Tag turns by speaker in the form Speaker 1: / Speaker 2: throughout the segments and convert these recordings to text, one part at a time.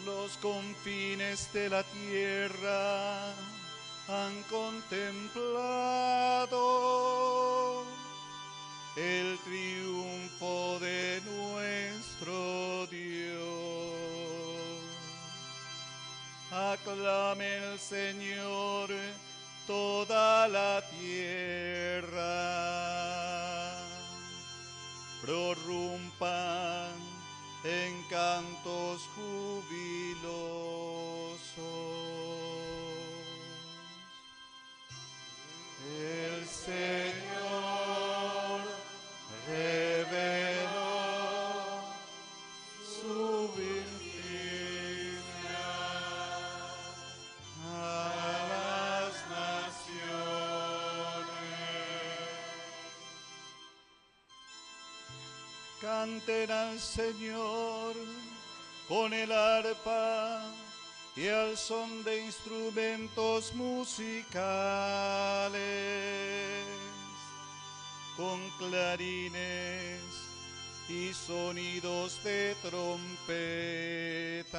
Speaker 1: los confines de la tierra han contemplado el triunfo de nuestro Dios. Aclame el Señor toda la tierra. Prorrumpan en cantos jubilosos. El Señor reveló su justicia a las naciones. Canten al Señor con el arpa y al son de instrumentos musicales, con clarines y sonidos de trompeta.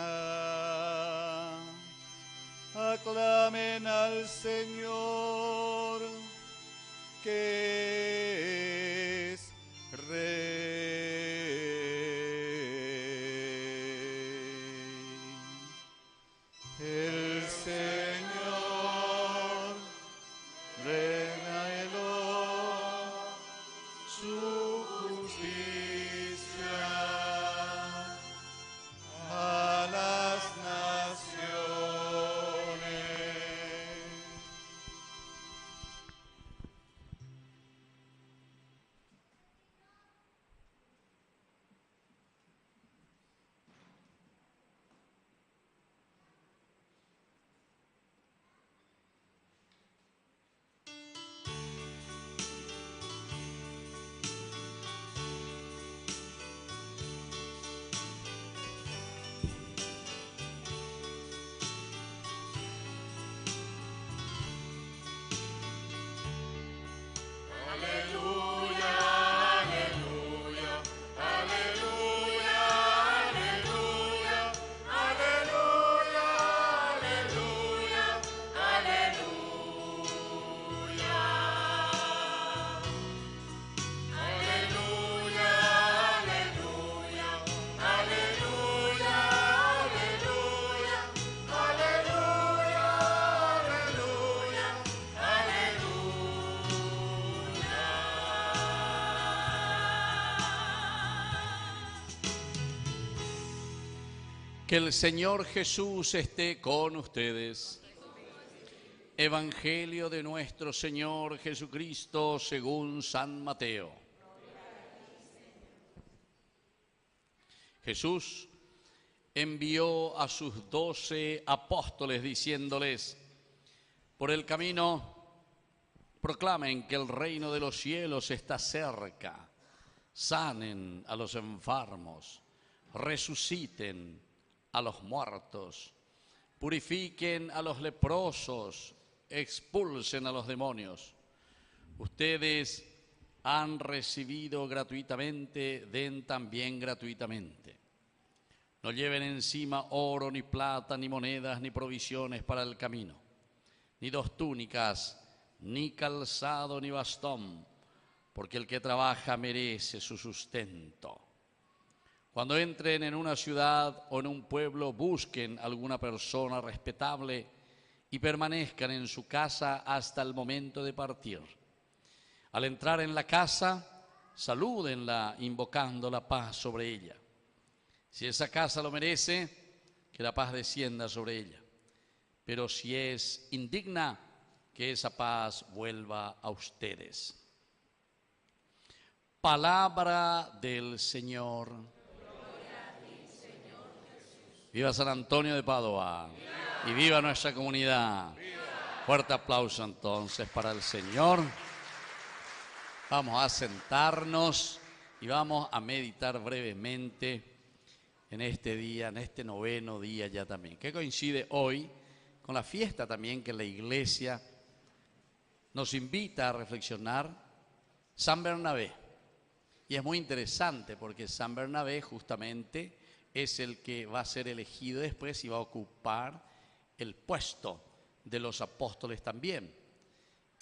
Speaker 1: Aclamen al Señor, que es Rey. El Señor reveló su justicia a las naciones.
Speaker 2: Que el Señor Jesús esté con ustedes. Evangelio de nuestro Señor Jesucristo según San Mateo. Jesús envió a sus 12 apóstoles diciéndoles: por el camino proclamen que el reino de los cielos está cerca, sanen a los enfermos, resuciten a los muertos, purifiquen a los leprosos, expulsen a los demonios. Ustedes han recibido gratuitamente, den también gratuitamente. No lleven encima oro, ni plata, ni monedas, ni provisiones para el camino, ni 2 túnicas, ni calzado, ni bastón, porque el que trabaja merece su sustento. Cuando entren en una ciudad o en un pueblo, busquen alguna persona respetable y permanezcan en su casa hasta el momento de partir. Al entrar en la casa, salúdenla invocando la paz sobre ella. Si esa casa lo merece, que la paz descienda sobre ella. Pero si es indigna, que esa paz vuelva a ustedes. Palabra del Señor. Viva San Antonio de Padua. ¡Viva! Y viva nuestra comunidad. ¡Viva! Fuerte aplauso entonces para el Señor. Vamos a sentarnos y vamos a meditar brevemente en este día, en este 9º día ya también, que coincide hoy con la fiesta también que la Iglesia nos invita a reflexionar, San Bernabé. Y es muy interesante porque San Bernabé justamente es el que va a ser elegido después y va a ocupar el puesto de los apóstoles también.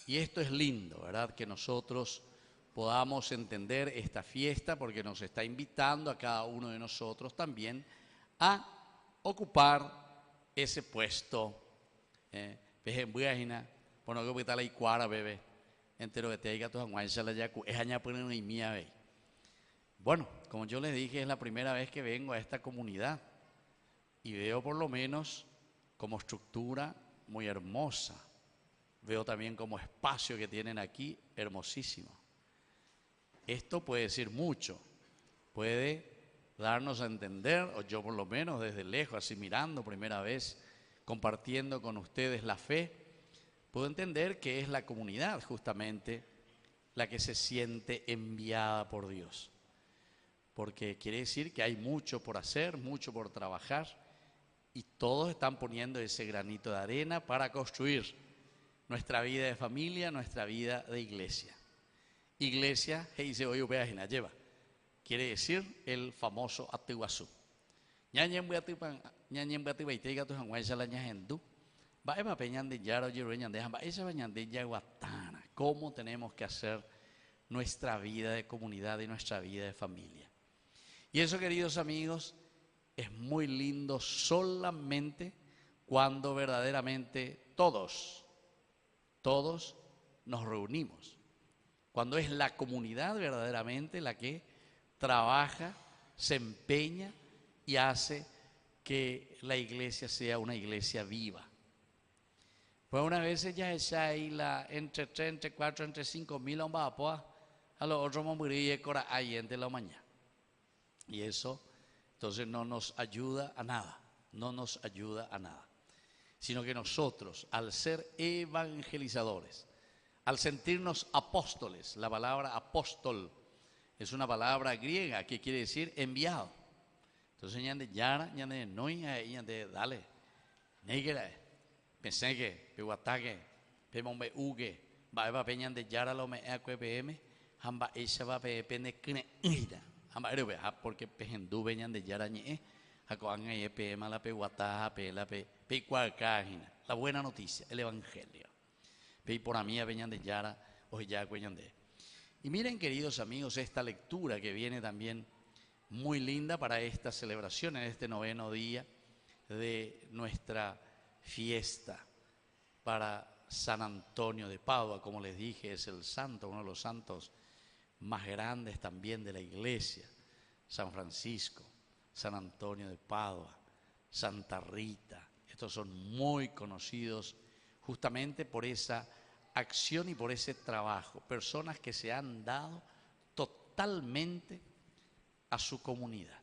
Speaker 2: Y esto es lindo, ¿verdad? Que nosotros podamos entender esta fiesta porque nos está invitando a cada uno de nosotros también a ocupar ese puesto. Bueno, que tal ahí cuara, bebé. Entero que te diga tu aguancha la yacu. Es aña poner una mía, ve. Bueno, como yo les dije, es la primera vez que vengo a esta comunidad y veo por lo menos como estructura muy hermosa. Veo también como espacio que tienen aquí, hermosísimo. Esto puede decir mucho, puede darnos a entender, o yo por lo menos desde lejos, así mirando primera vez, compartiendo con ustedes la fe, puedo entender que es la comunidad justamente la que se siente enviada por Dios. Porque quiere decir que hay mucho por hacer, mucho por trabajar, y todos están poniendo ese granito de arena para construir nuestra vida de familia, nuestra vida de iglesia. Iglesia, lleva, quiere decir el famoso Atiguazú. ¿Cómo tenemos que hacer nuestra vida de comunidad y nuestra vida de familia? Y eso, queridos amigos, es muy lindo solamente cuando verdaderamente todos nos reunimos. Cuando es la comunidad verdaderamente la que trabaja, se empeña y hace que la iglesia sea una iglesia viva. Pues una vez ya está ahí la entre 3, entre 4, entre 5,000 a los otros mombriye cora ahí entre la mañana. Y eso entonces no nos ayuda a nada, no nos ayuda a nada. Sino que nosotros, al ser evangelizadores, al sentirnos apóstoles, la palabra apóstol es una palabra griega que quiere decir enviado. Entonces, ñande yara, ñande noia, ñande dale, negera, pensé que, peguataque, pemombe uge, va peñande yara lo me acuepm, hamba esa va pepene kneira, hamba erube, porque pejendu ñande yara ñe, jacoan pm la peguataja, pela pecuarcágina, la buena noticia, el evangelio. Pei por a mí peñande yara, o ya cueñande. Y miren, queridos amigos, esta lectura que viene también muy linda para esta celebración en este 9º día de nuestra fiesta para San Antonio de Padua. Como les dije, es el santo, uno de los santos más grandes también de la iglesia. San Francisco, San Antonio de Padua, Santa Rita. Estos son muy conocidos justamente por esa acción y por ese trabajo. Personas que se han dado totalmente a su comunidad.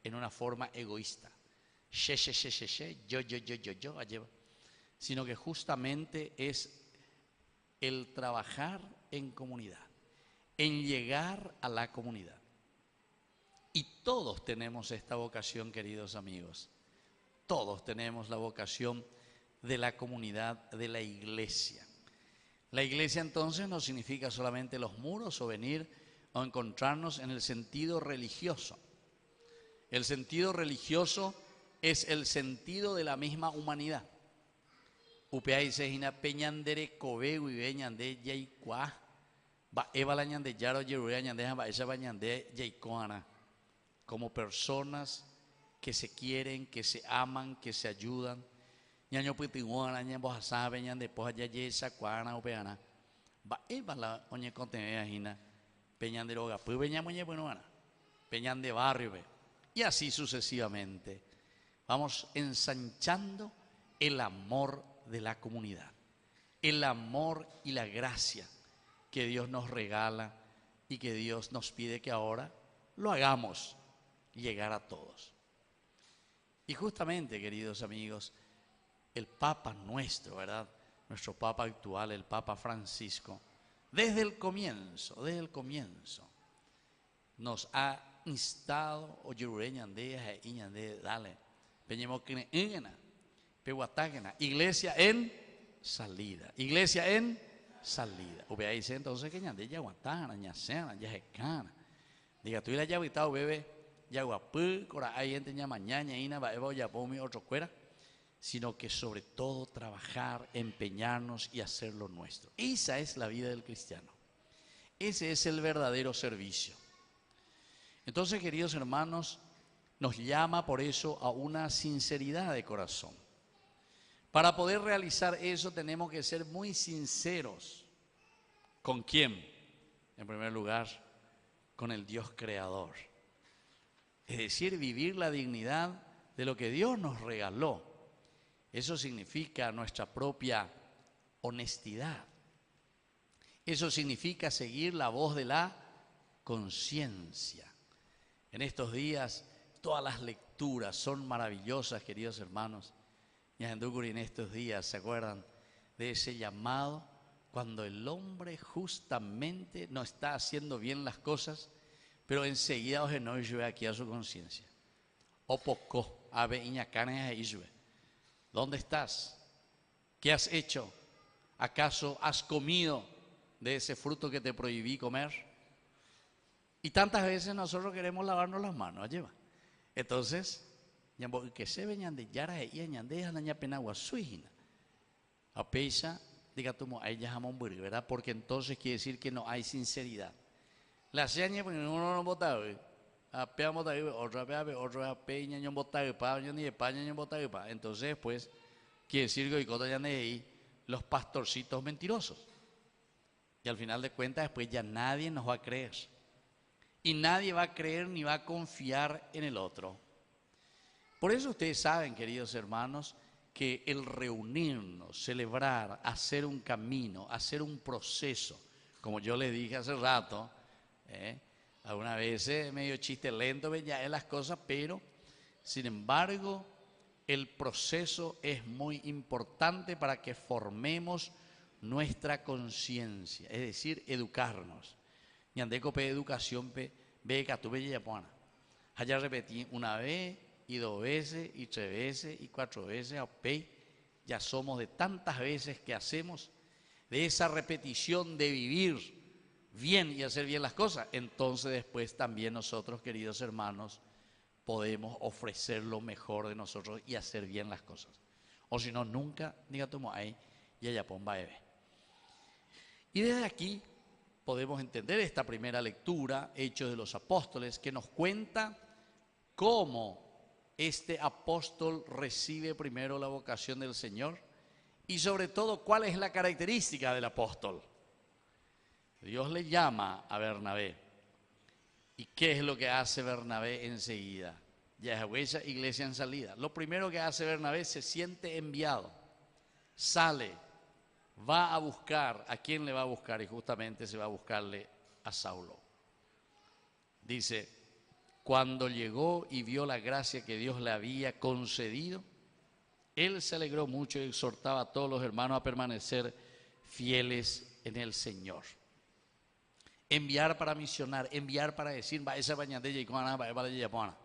Speaker 2: En una forma egoísta. Yo. Sino que justamente es el trabajar en comunidad, en llegar a la comunidad. Y todos tenemos esta vocación, queridos amigos. Todos tenemos la vocación de la comunidad, de la iglesia. La iglesia entonces no significa solamente los muros o venir o encontrarnos en el sentido religioso. El sentido religioso es el sentido de la misma humanidad. Upeai sejina peñandere cobegu y beñande yaikua ba evalañande yaro yeruya ñandeja ba esa bañande yaikoana. Como personas que se quieren, que se aman, que se ayudan. Ñaño pitiguana, ñambo hasabe, ñande poja yayesa, cuana o peana. Va la oñe contenea jina, peñan de roga, pues veñamos ñe buenuana, peñan de barrio, ve. Y así sucesivamente. Vamos ensanchando el amor de la comunidad, el amor y la gracia que Dios nos regala y que Dios nos pide que ahora lo hagamos llegar a todos. Y justamente, queridos amigos, el Papa nuestro, ¿verdad? Nuestro Papa actual, el Papa Francisco, desde el comienzo, nos ha instado, dale, iglesia en salida, iglesia en salida. Ube ahí dice entonces que ñande ya aguantana, ya cena, ya jecana. Diga, tú ya aguitado bebé, ya guapú, cora ahí ente ya mañana, ina, va eva, ya pomi, otro cuera. Sino que sobre todo trabajar, empeñarnos y hacer lo nuestro. Esa es la vida del cristiano. Ese es el verdadero servicio. Entonces, queridos hermanos, nos llama por eso a una sinceridad de corazón. Para poder realizar eso tenemos que ser muy sinceros. ¿Con quién? En primer lugar, con el Dios creador. Es decir, vivir la dignidad de lo que Dios nos regaló. Eso significa nuestra propia honestidad. Eso significa seguir la voz de la conciencia. En estos días todas las lecturas son maravillosas, queridos hermanos. Y en estos días, ¿se acuerdan de ese llamado? Cuando el hombre justamente no está haciendo bien las cosas, pero enseguida oye no llueve aquí a su conciencia. O poco, ave iñacanes y llueve. ¿Dónde estás? ¿Qué has hecho? ¿Acaso has comido de ese fruto que te prohibí comer? Y tantas veces nosotros queremos lavarnos las manos, allí va. Entonces, que se veñan de yara y añande a la pena guasuina. A peisa, diga tú, ahí ya jamón burger, ¿verdad? Porque entonces quiere decir que no hay sinceridad. La seña, porque uno no vota, a pea vota, otra peña, no vota, ni de paña, no vota. Entonces, pues, quiere decir que hoy ya ahí los pastorcitos mentirosos. Y al final de cuentas, después ya nadie nos va a creer. Y nadie va a creer ni va a confiar en el otro. Por eso ustedes saben, queridos hermanos, que el reunirnos, celebrar, hacer un camino, hacer un proceso, como yo les dije hace rato, algunas veces medio chiste lento, ya es las cosas, pero sin embargo el proceso es muy importante para que formemos nuestra conciencia, es decir, educarnos. Ñandeco pe educación pe ve que tú ve ya pona. Allá repetí una vez y 2 veces y 3 veces y 4 veces, ya somos de tantas veces que hacemos, de esa repetición de vivir bien y hacer bien las cosas. Entonces después también nosotros, queridos hermanos, podemos ofrecer lo mejor de nosotros y hacer bien las cosas. O si no, nunca, diga tú ahí, y allá pomba bebé. Y desde aquí podemos entender esta primera lectura, Hechos de los Apóstoles, que nos cuenta cómo este apóstol recibe primero la vocación del Señor y sobre todo cuál es la característica del apóstol. Dios le llama a Bernabé. ¿Y qué es lo que hace Bernabé enseguida? Yahweh, iglesia en salida. Lo primero que hace Bernabé, se siente enviado, sale, va a buscar. ¿A quién le va a buscar? Y justamente se va a buscarle a Saulo. Dice, cuando llegó y vio la gracia que Dios le había concedido, él se alegró mucho y exhortaba a todos los hermanos a permanecer fieles en el Señor. Enviar para misionar, enviar para decir, va esa bañadilla y va a.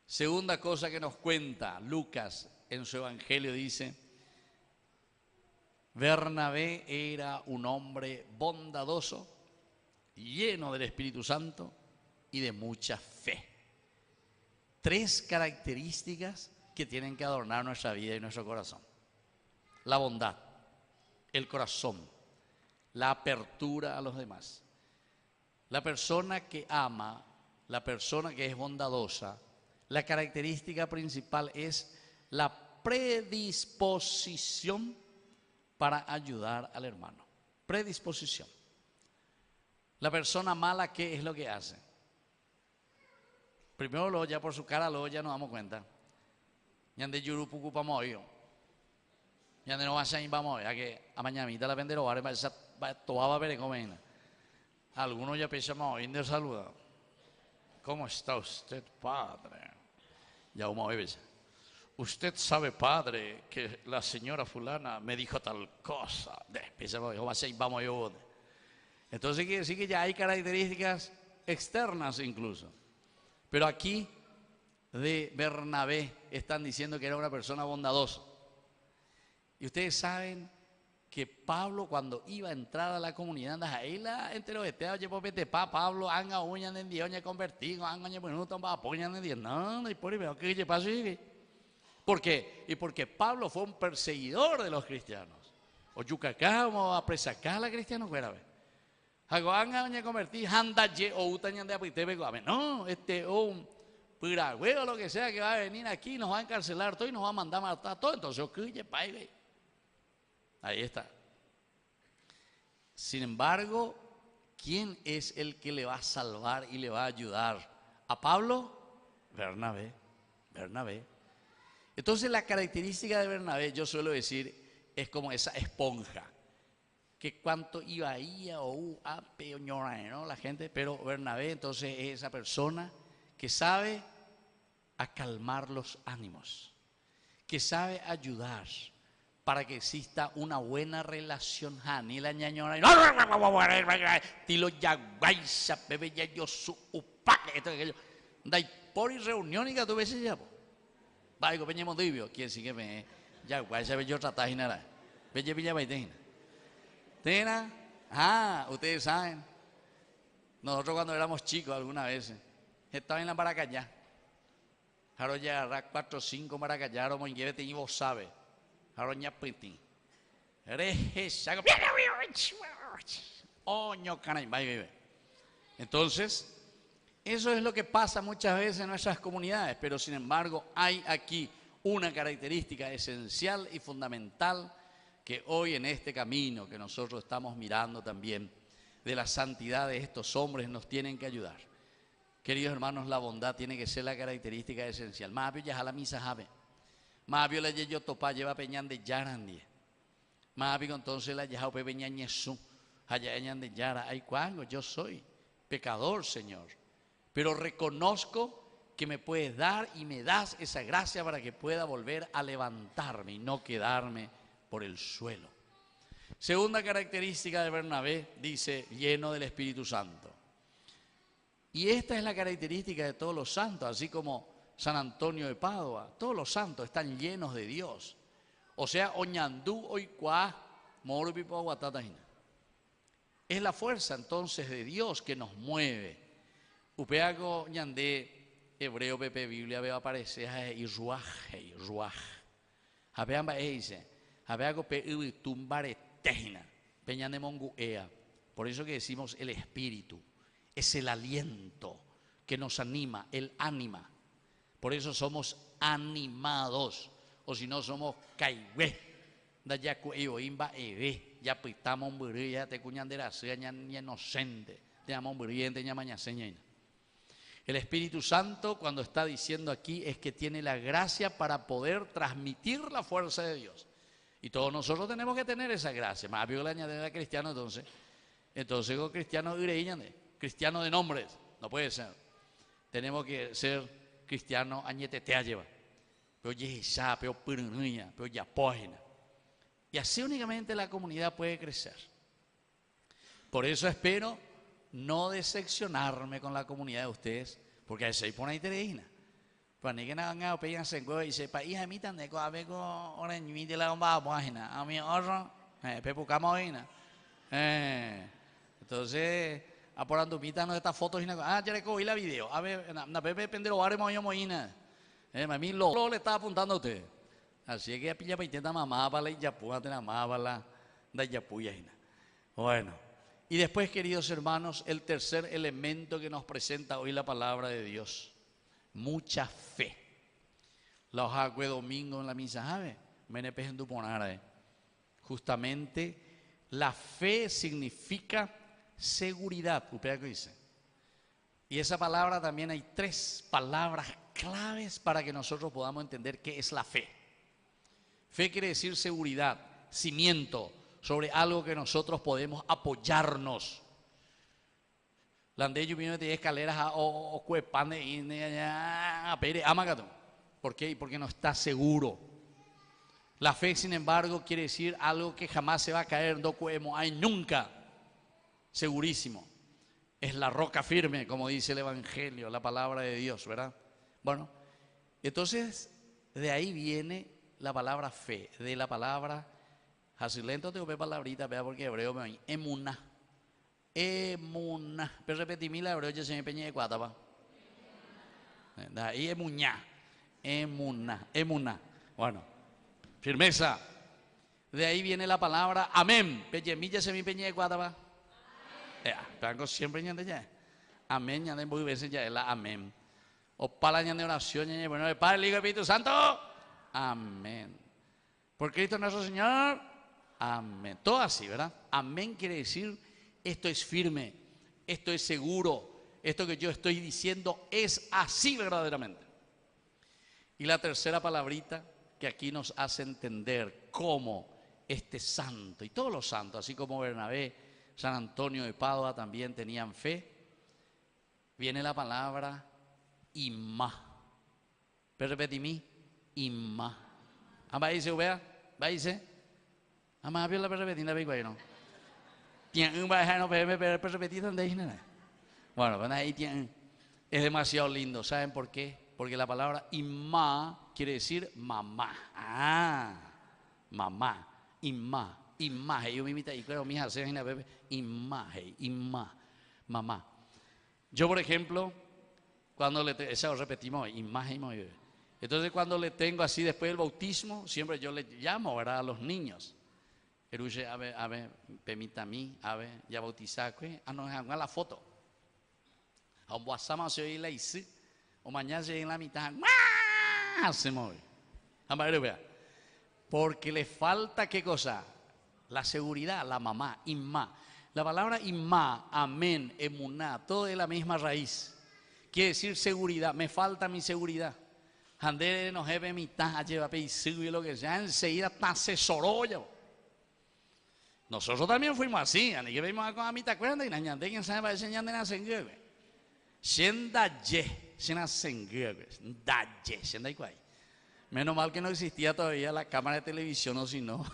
Speaker 2: Segunda cosa que nos cuenta Lucas en su evangelio, dice, Bernabé era un hombre bondadoso, lleno del Espíritu Santo y de mucha fe. 3 características que tienen que adornar nuestra vida y nuestro corazón. La bondad, el corazón, la apertura a los demás. La persona que ama, la persona que es bondadosa, la característica principal es la predisposición para ayudar al hermano. Predisposición. La persona mala, ¿qué es lo que hace? Primero luego ya por su cara, luego ya nos damos cuenta. Yande yurupuku pamoyo. Yande no vaya a vamos a que a mañana la vendero va a toda ver comer. Algunos ya pensamos en saluda. ¿Cómo está usted, padre? Ya vamos a ver. Usted sabe, padre, que la señora fulana me dijo tal cosa. Vamos yo. Entonces quiere decir que ya hay características externas incluso. Pero aquí de Bernabé están diciendo que era una persona bondadosa. Y ustedes saben que Pablo cuando iba a entrar a la comunidad, ahí la entero este, oye, pa Pablo, anga uña en Dios, ya convertido, anga uña minuto, va apoyan en Dios, no, y por ahí veo que ya pasó. ¿Por qué? Y porque Pablo fue un perseguidor de los cristianos. O yucacá, o a presacá la cristiano, fuera, hago anga uña convertido, anda ye, o utañan de apite, no, un piragüe o lo que sea que va a venir aquí, nos va a encarcelar todo y nos va a mandar a matar todo, entonces, oye, paive. Ahí está. Sin embargo, ¿quién es el que le va a salvar y le va a ayudar? ¿A Pablo? Bernabé. Entonces la característica de Bernabé, yo suelo decir, es como esa esponja. Que cuánto iba ahí a peñora, ¿no? La gente, pero Bernabé entonces es esa persona que sabe acalmar los ánimos, que sabe ayudar para que exista una buena relación. Ni la ñañora, tilo yaguaisa, bebé ya yo su upaque, esto aquello. Dai por reunión y que tú ves ya. Vaya, peñemos divio, quien sigue me yaguaisa, ve yo tratar y nada. Bella villa baitena. Tena, ustedes saben, nosotros cuando éramos chicos alguna vez, estaba en la Maracayá. Jaro ya agarrar 4 o 5 Maracayá, como en Guevete y vos sabes. Jaroña Piti. Entonces, eso es lo que pasa muchas veces en nuestras comunidades, pero sin embargo hay aquí una característica esencial y fundamental que hoy en este camino que nosotros estamos mirando también de la santidad de estos hombres nos tienen que ayudar. Queridos hermanos, la bondad tiene que ser la característica esencial. Más bien ya la misa sabe. Más bien la yo topa lleva peñan de yarandie. Más bien entonces la ya pe peñan Jesús. Allá peñan de yara. Ay cuando yo soy pecador, Señor. Pero reconozco que me puedes dar y me das esa gracia para que pueda volver a levantarme y no quedarme por el suelo. Segunda característica de Bernabé, dice, lleno del Espíritu Santo. Y esta es la característica de todos los santos, así como San Antonio de Padua. Todos los santos están llenos de Dios. O sea, oñandú oikuá, morupipo aguatatajina. Es la fuerza entonces de Dios que nos mueve. Upeago ñandé, hebreo pepe Biblia veo aparecer y ruaj. Habeamba dice, habeago pe tumbare tejina, peñan de monguea. Por eso que decimos el espíritu, es el aliento que nos anima, el ánima. Por eso somos animados, o si no somos caigüe. Da ya cueoimba eve, ya pitamos un ya te cuñandera sea ya inocente, te llamo un ya mañana seña. El Espíritu Santo, cuando está diciendo aquí, es que tiene la gracia para poder transmitir la fuerza de Dios. Y todos nosotros tenemos que tener esa gracia. Más bien la añadir a cristiano, entonces con cristiano cristiano de nombres, no puede ser. Tenemos que ser cristiano añetetea lleva. Pero ya, pero piruña, pero ya página. Y así únicamente la comunidad puede crecer. Por eso espero no decepcionarme con la comunidad de ustedes, porque ahí se pone ahí tereína. Pues ni que nada hagan a pedirse en huevo y sepa, hija, mi tan de coabe con orange de la bomba página. A mi otro, pepucamos hoy. Entonces, aporando mitad de estas fotos y ya le cogí la video. A ver, na pepe pendero baremo yo moina. A mí lo le estaba apuntando a usted. Así es que pilla para intentar mamá para la yapuya, te la mamá para la da yapuya. Bueno. Y después, queridos hermanos, el tercer elemento que nos presenta hoy la palabra de Dios, mucha fe. La hoja de domingo en la misa, ¿sabe? Justamente, la fe significa seguridad. ¿Usted qué dice? Y esa palabra también hay 3 palabras claves para que nosotros podamos entender qué es la fe. Fe quiere decir seguridad, cimiento, sobre algo que nosotros podemos apoyarnos. Landeyo viene de escaleras o cuepan de pere amagato. ¿Por qué? Porque no está seguro. La fe, sin embargo, quiere decir algo que jamás se va a caer, no hay nunca. Segurísimo. Es la roca firme, como dice el Evangelio, la palabra de Dios, ¿verdad? Bueno, entonces de ahí viene la palabra fe, de la palabra Así lento te ve palabrita, vea porque hebreo me oí. Emuna. Emuna. Pero repetí mil hebreo, yo se me peñé de cuatapa. Ahí emuñá. Emuna. Emuna. Bueno, firmeza. De ahí viene la palabra amén. Peyemilla se me peñé de cuatapa. Pero siempre ya de amén, ya de muy veces ya es la amén. O para la de oración, ya bueno, el Padre, el Hijo y el Espíritu Santo. Amén. Por Cristo nuestro Señor. Amén. Todo así, ¿verdad? Amén quiere decir, esto es firme, esto es seguro, esto que yo estoy diciendo es así verdaderamente. Y la tercera palabrita que aquí nos hace entender cómo este santo y todos los santos, así como Bernabé, San Antonio de Padua también tenían fe, viene la palabra imá. Pero repetí imá. ¿Ama dice, vea? ¿Va dice? ¿Ama había la repetir la no? Tiene un bajano pero repetir donde dice. Bueno, pues ahí tienen. Es demasiado lindo. ¿Saben por qué? Porque la palabra imá quiere decir mamá. Mamá. Imá. Imagen. Yo me imita y creo mis haces en bebé. Imagen. Imá. Mamá. Yo, por ejemplo, cuando eso repetimos, imagen. Entonces, cuando le tengo así después del bautismo, siempre yo le llamo, ¿verdad? A los niños. Eruye, a ver, permita a mí, a ver, ya bautizaque, no, haga la foto. A un WhatsApp se oye la hice, o mañana se oye en la mitad, se mueve. A ver, vea. Porque le falta, ¿qué cosa? La seguridad, la mamá, imá. La palabra imá, amén, emuná, todo es la misma raíz. Quiere decir seguridad, me falta mi seguridad. Andere no jefe mitad, lleva peisigo y lo que sea, enseguida te asesoró ya. Nosotros también fuimos así, ni que vimos con la mitad cuerda y nañande quien sabe para enseñar de nacengue. Sienda ye, sienda sengue, daye, sienda igual. Menos mal que no existía todavía la cámara de televisión o si no.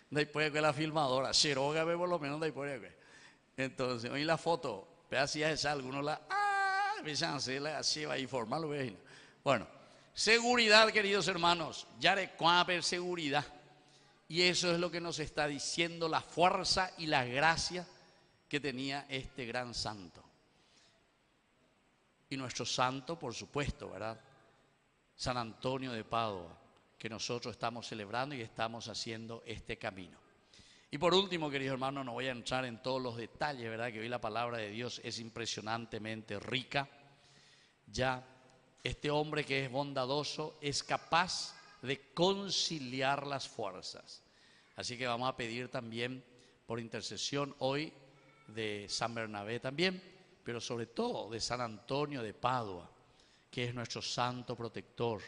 Speaker 2: Después que la filmadora, Xiroga ve por lo menos después que. Entonces, hoy la foto, pedacía esa, algunos la empiezan a hacerla así, va a informarlo. Bueno, seguridad, queridos hermanos, ya de cuáper seguridad. Y eso es lo que nos está diciendo la fuerza y la gracia que tenía este gran santo. Y nuestro santo, por supuesto, ¿verdad? San Antonio de Padua, que nosotros estamos celebrando y estamos haciendo este camino. Y por último, queridos hermanos, no voy a entrar en todos los detalles, ¿verdad? Que hoy la palabra de Dios es impresionantemente rica. Ya este hombre que es bondadoso es capaz de conciliar las fuerzas. Así que vamos a pedir también por intercesión hoy de San Bernabé también, pero sobre todo de San Antonio de Padua, que es nuestro santo protector.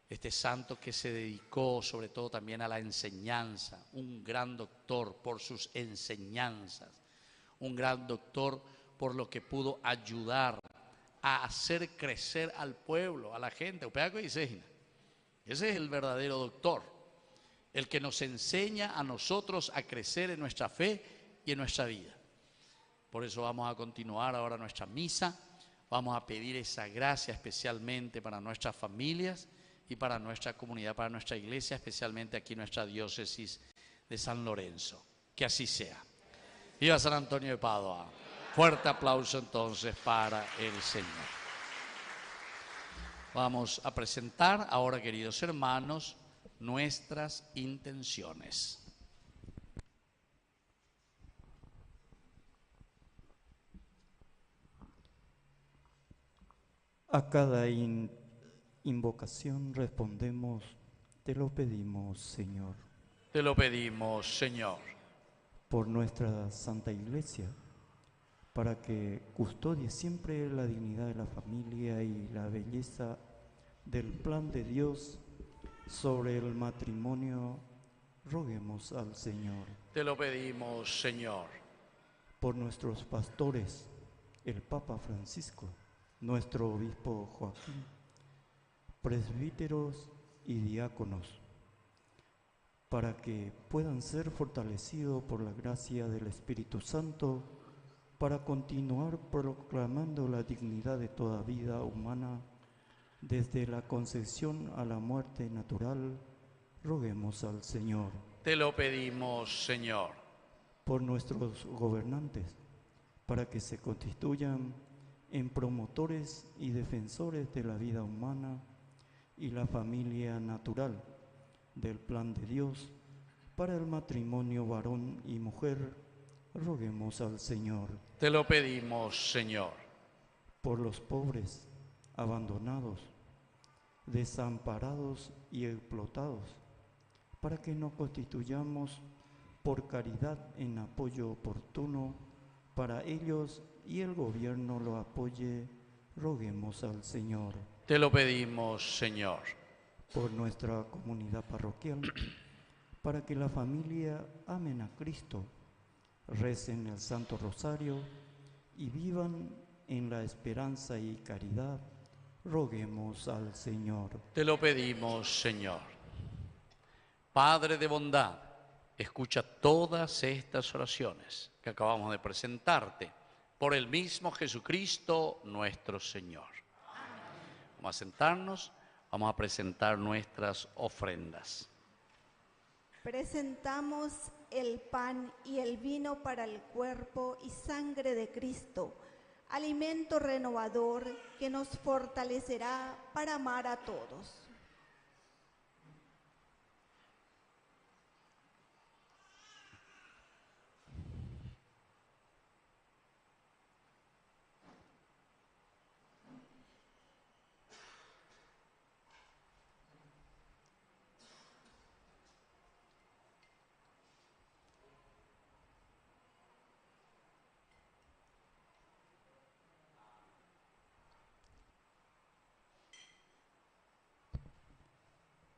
Speaker 2: Este santo que se dedicó sobre todo también a la enseñanza, un gran doctor por sus enseñanzas, un gran doctor por lo que pudo ayudar a hacer crecer al pueblo, a la gente. Ese es el verdadero doctor, el que nos enseña a nosotros a crecer en nuestra fe y en nuestra vida. Por eso vamos a continuar ahora nuestra misa, vamos a pedir esa gracia especialmente para nuestras familias y para nuestra comunidad, para nuestra iglesia, especialmente aquí en nuestra diócesis de San Lorenzo. Que así sea. Viva San Antonio de Padua. Fuerte aplauso entonces para el Señor. Vamos a presentar ahora, queridos hermanos, nuestras intenciones.
Speaker 3: A cada invocación respondemos, te lo pedimos, Señor.
Speaker 2: Te lo pedimos, Señor.
Speaker 3: Por nuestra Santa Iglesia, para que custodie siempre la dignidad de la familia y la belleza del plan de Dios sobre el matrimonio, roguemos al Señor.
Speaker 2: Te lo pedimos, Señor.
Speaker 3: Por nuestros pastores, el Papa Francisco, nuestro obispo Joaquín, presbíteros y diáconos, para que puedan ser fortalecidos por la gracia del Espíritu Santo, para continuar proclamando la dignidad de toda vida humana, desde la concepción a la muerte natural, roguemos al Señor.
Speaker 2: Te lo pedimos, Señor.
Speaker 3: Por nuestros gobernantes, para que se constituyan en promotores y defensores de la vida humana y la familia natural, del plan de Dios, para el matrimonio varón y mujer, roguemos al Señor.
Speaker 2: Te lo pedimos, Señor.
Speaker 3: Por los pobres, abandonados, desamparados y explotados, para que nos constituyamos por caridad en apoyo oportuno para ellos y el gobierno lo apoye, roguemos al Señor.
Speaker 2: Te lo pedimos, Señor.
Speaker 3: Por nuestra comunidad parroquial, para que la familia amen a Cristo, recen el Santo Rosario y vivan en la esperanza y caridad, roguemos al Señor.
Speaker 2: Te lo pedimos, Señor. Padre de bondad, escucha todas estas oraciones que acabamos de presentarte por el mismo Jesucristo nuestro Señor. Vamos a sentarnos, vamos a presentar nuestras ofrendas.
Speaker 4: Presentamos el pan y el vino para el cuerpo y sangre de Cristo, alimento renovador que nos fortalecerá para amar a todos.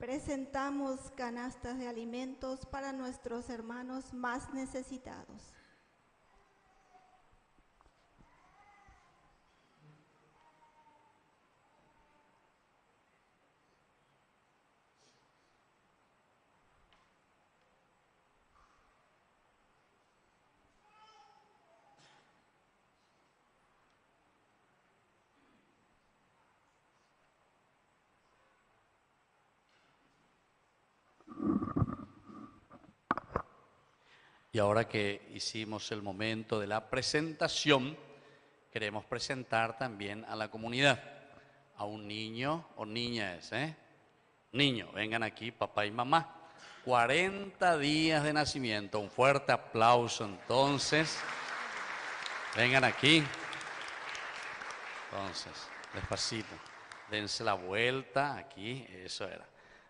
Speaker 4: Presentamos canastas de alimentos para nuestros hermanos más necesitados.
Speaker 2: Y ahora que hicimos el momento de la presentación, queremos presentar también a la comunidad, a un niño o niña Niño, vengan aquí, papá y mamá. 40 días de nacimiento, un fuerte aplauso entonces. Vengan aquí. Entonces, despacito, dense la vuelta aquí, eso era.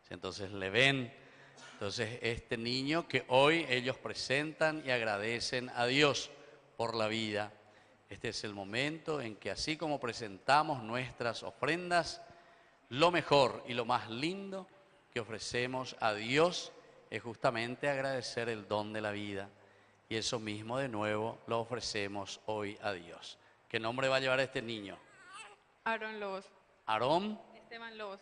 Speaker 2: Entonces le ven. Entonces, este niño que hoy ellos presentan y agradecen a Dios por la vida. Este es el momento en que así como presentamos nuestras ofrendas, lo mejor y lo más lindo que ofrecemos a Dios es justamente agradecer el don de la vida. Y eso mismo de nuevo lo ofrecemos hoy a Dios. ¿Qué nombre va a llevar este niño?
Speaker 5: Aarón Lobos.
Speaker 2: Aarón.
Speaker 5: Esteban Lobos.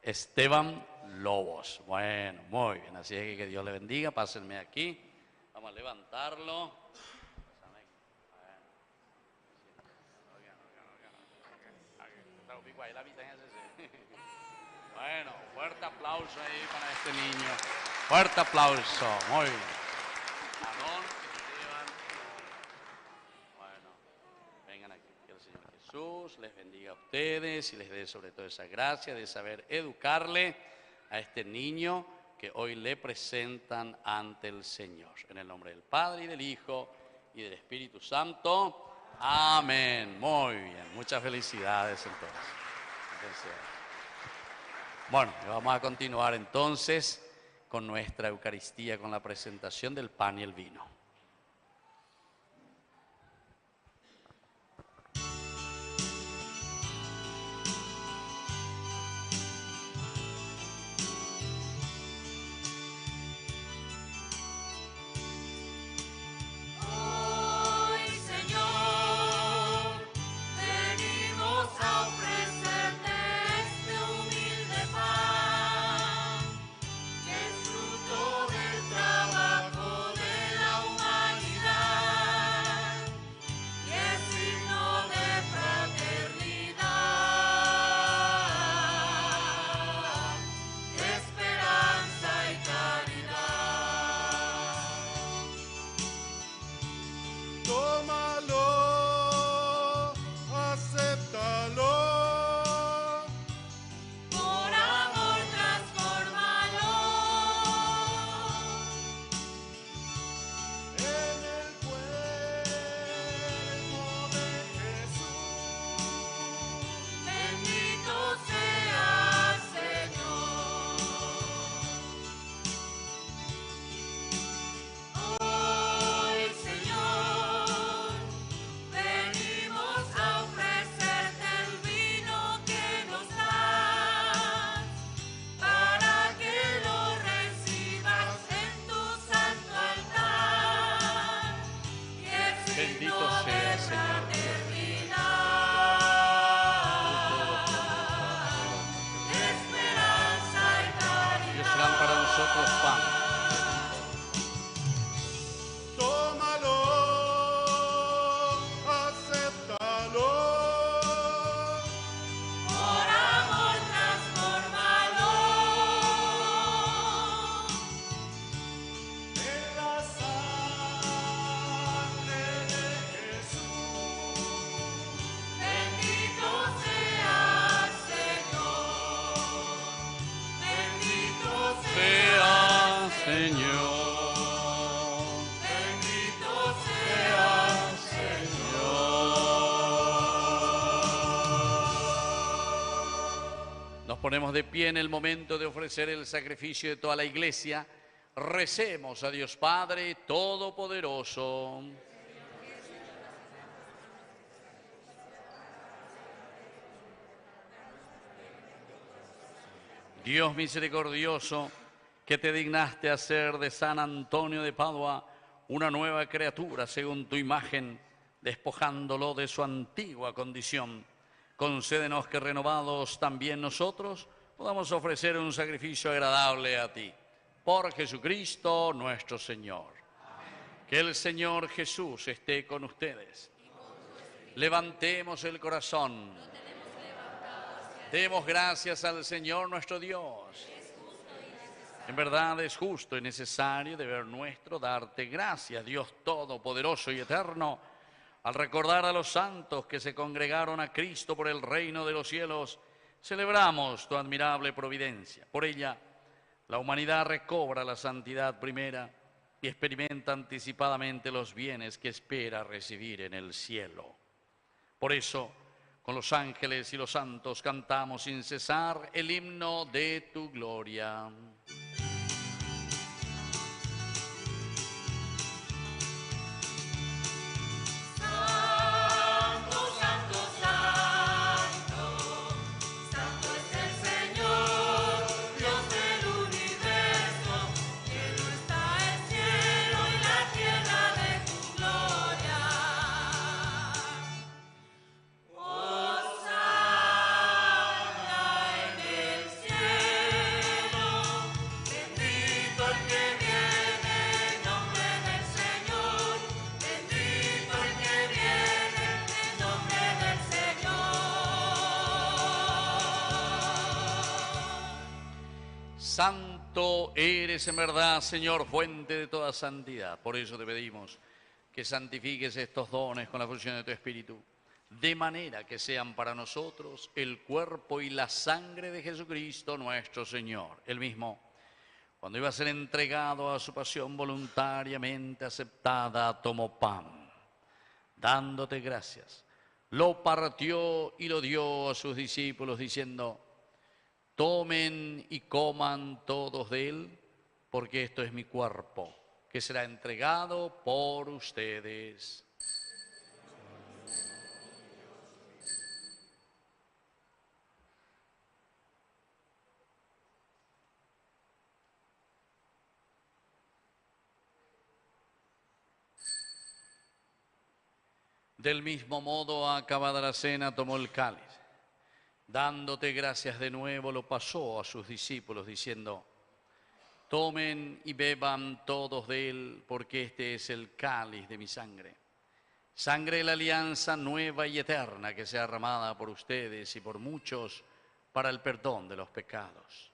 Speaker 2: Esteban Lobos. Bueno, muy bien. Así es que Dios le bendiga. Pásenme aquí. Vamos a levantarlo. Bueno, fuerte aplauso ahí para este niño. Fuerte aplauso. Muy bien. Aarón, Esteban. Bueno, vengan aquí. Que el Señor Jesús les bendiga a ustedes y les dé sobre todo esa gracia de saber educarle a este niño que hoy le presentan ante el Señor. En el nombre del Padre y del Hijo y del Espíritu Santo. Amén. Muy bien. Muchas felicidades entonces. Bueno, vamos a continuar entonces con nuestra Eucaristía, con la presentación del pan y el vino.
Speaker 6: Fruto del trabajo de la humanidad.
Speaker 2: Bendito sea, Señor Dios. Dios serán para nosotros pan.
Speaker 1: Tómalo, acéptalo.
Speaker 6: Por amor transfórmalo.
Speaker 1: En la sangre de Jesús.
Speaker 6: Bendito seas, Señor. Bendito seas,
Speaker 2: Sea, Señor.
Speaker 6: bendito seas,
Speaker 2: Nos ponemos de pie en el momento de ofrecer el sacrificio de toda la iglesia. Recemos a Dios Padre Todopoderoso. Dios misericordioso, que te dignaste hacer de San Antonio de Padua una nueva criatura según tu imagen, despojándolo de su antigua condición. Concédenos que renovados también nosotros podamos ofrecer un sacrificio agradable a ti. Por Jesucristo nuestro Señor. Que el Señor Jesús esté con ustedes. Levantemos el corazón. Demos gracias al Señor nuestro Dios. En verdad es justo y necesario, deber nuestro, darte gracias, Dios Todopoderoso y Eterno, al recordar a los santos que se congregaron a Cristo por el reino de los cielos. Celebramos tu admirable providencia. Por ella, la humanidad recobra la santidad primera y experimenta anticipadamente los bienes que espera recibir en el cielo. Por eso, con los ángeles y los santos cantamos sin cesar el himno de tu gloria.
Speaker 6: Santo, santo, santo, santo es el Señor, Dios del universo, lleno está el cielo y la tierra de tu gloria. Hosana en el cielo, bendito el que viene en nombre del Señor, bendito el que viene en nombre del Señor.
Speaker 2: Santo eres en verdad, Señor, fuente de toda santidad. Por eso te pedimos que santifiques estos dones con la fusión de tu Espíritu, de manera que sean para nosotros el cuerpo y la sangre de Jesucristo nuestro Señor. Él mismo, cuando iba a ser entregado a su pasión voluntariamente aceptada, tomó pan, dándote gracias, lo partió y lo dio a sus discípulos, diciendo: tomen y coman todos de él, porque esto es mi cuerpo, que será entregado por ustedes. Del mismo modo, acabada la cena, tomó el cáliz. Dándote gracias de nuevo, lo pasó a sus discípulos, diciendo: tomen y beban todos de él, porque este es el cáliz de mi sangre. Sangre de la alianza nueva y eterna, que sea derramada por ustedes y por muchos para el perdón de los pecados.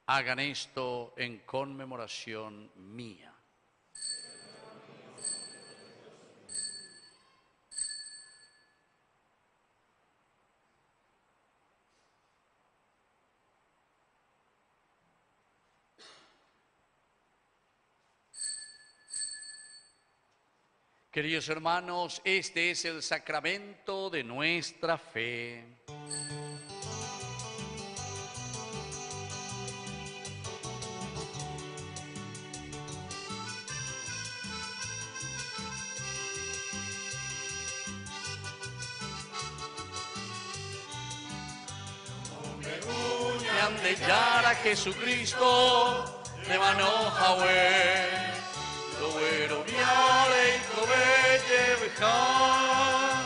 Speaker 2: Hagan esto en conmemoración mía. Queridos hermanos, este es el sacramento de nuestra fe. Me han de hallar a Jesucristo, de mano Yahweh. Lo vero viale y trove bejan,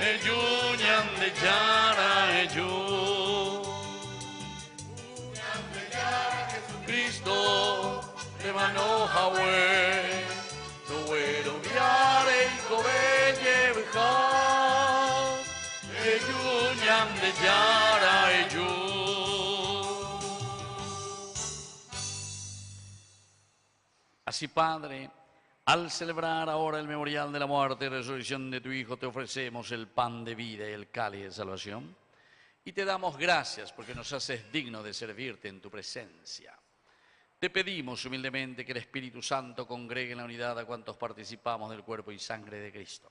Speaker 2: eyuñan de yara, Cristo, de mano Yahweh, Tuero viare y cobelle bejan, eyuñan de yara, Así, Padre, al celebrar ahora el memorial de la muerte y resurrección de tu Hijo, te ofrecemos el pan de vida y el cáliz de salvación. Y te damos gracias porque nos haces digno de servirte en tu presencia. Te pedimos humildemente que el Espíritu Santo congregue en la unidad a cuantos participamos del cuerpo y sangre de Cristo.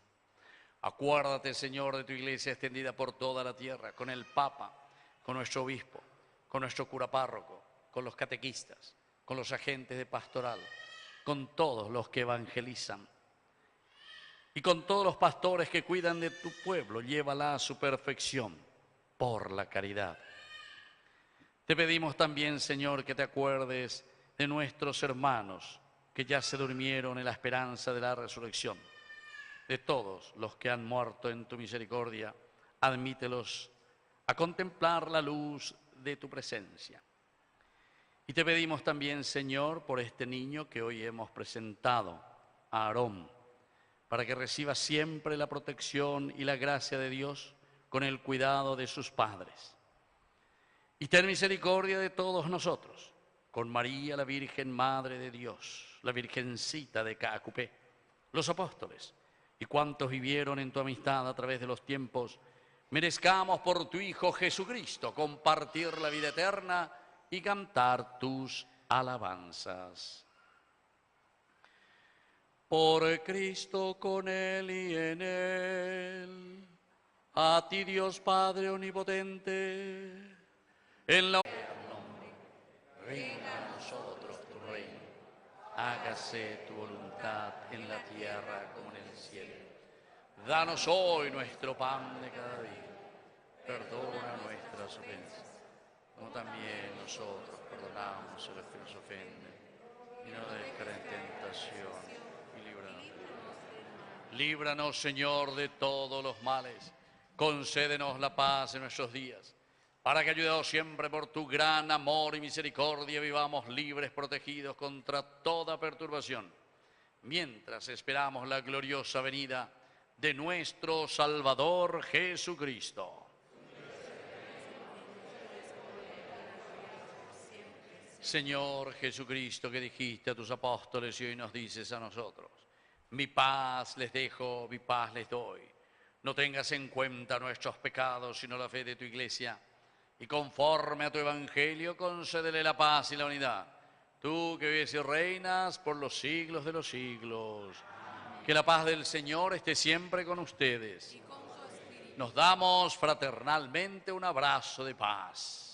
Speaker 2: Acuérdate, Señor, de tu iglesia extendida por toda la tierra, con el Papa, con nuestro obispo, con nuestro cura párroco, con los catequistas, con los agentes de pastoral, con todos los que evangelizan y con todos los pastores que cuidan de tu pueblo. Llévala a su perfección por la caridad. Te pedimos también, Señor, que te acuerdes de nuestros hermanos que ya se durmieron en la esperanza de la resurrección. De todos los que han muerto en tu misericordia, admítelos a contemplar la luz de tu presencia. Y te pedimos también, Señor, por este niño que hoy hemos presentado, a Aarón, para que reciba siempre la protección y la gracia de Dios con el cuidado de sus padres. Y ten misericordia de todos nosotros, con María, la Virgen Madre de Dios, la Virgencita de Caacupé, los apóstoles y cuantos vivieron en tu amistad a través de los tiempos, merezcamos por tu Hijo Jesucristo compartir la vida eterna y cantar tus alabanzas. Por Cristo, con Él y en Él, a ti Dios Padre Omnipotente, en la venga a nosotros tu reino, hágase tu voluntad en la tierra como en el cielo. Danos hoy nuestro pan de cada día, perdona nuestras ofensas, como también nosotros perdonamos a los que nos ofenden, y no dejes caer en tentación, y líbranos del mal. Líbranos, Señor, de todos los males, concédenos la paz en nuestros días, para que, ayudados siempre por tu gran amor y misericordia, vivamos libres, protegidos contra toda perturbación, mientras esperamos la gloriosa venida de nuestro Salvador Jesucristo. Señor Jesucristo, que dijiste a tus apóstoles y hoy nos dices a nosotros: mi paz les dejo, mi paz les doy. No tengas en cuenta nuestros pecados, sino la fe de tu iglesia, y conforme a tu evangelio concédele la paz y la unidad. Tú que vives y reinas por los siglos de los siglos. Que la paz del Señor esté siempre con ustedes. Nos damos fraternalmente un abrazo de paz.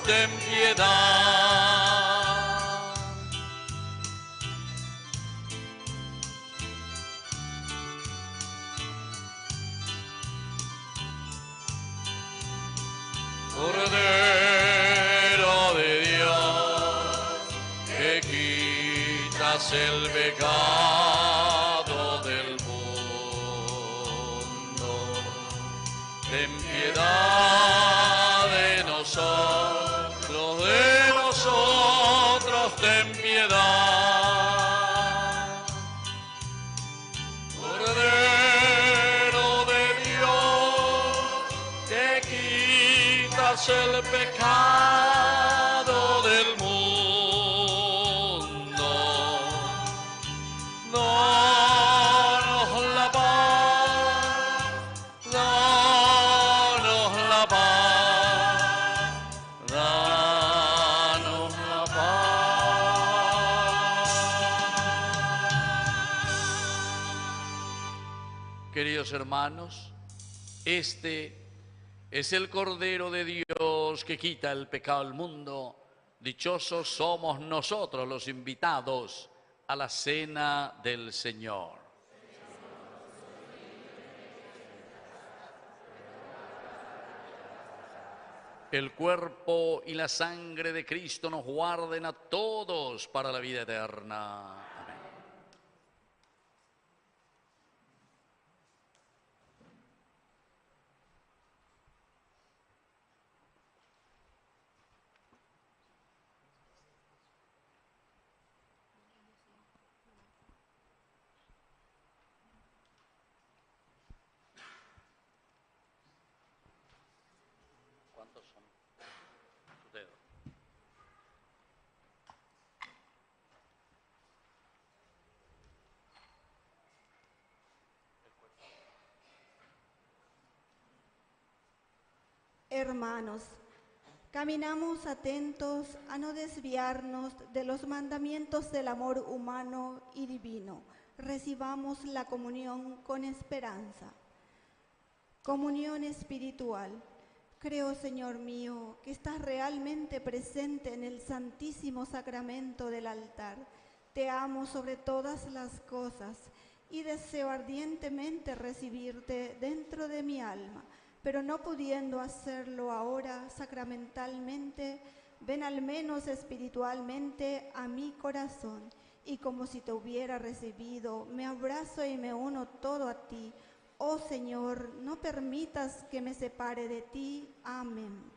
Speaker 2: Ten piedad. Cordero de Dios, que quitas el pecado del mundo, ten piedad de nosotros. Ten piedad. el pecado del mundo. Danos la paz, danos la paz, danos la paz. Queridos hermanos, este es el Cordero de Dios que quita el pecado del mundo. Dichosos somos nosotros los invitados a la cena del Señor. El cuerpo y la sangre de Cristo nos guarden a todos para la vida eterna. Amén. ¿Cuántos son? Sus dedos.
Speaker 4: Hermanos, caminamos atentos a no desviarnos de los mandamientos del amor humano y divino. Recibamos la comunión con esperanza. Comunión espiritual. Creo, Señor mío, que estás realmente presente en el santísimo sacramento del altar. Te amo sobre todas las cosas y deseo ardientemente recibirte dentro de mi alma, pero no pudiendo hacerlo ahora sacramentalmente, ven al menos espiritualmente a mi corazón, y como si te hubiera recibido, me abrazo y me uno todo a ti. Oh Señor, no permitas que me separe de ti. Amén.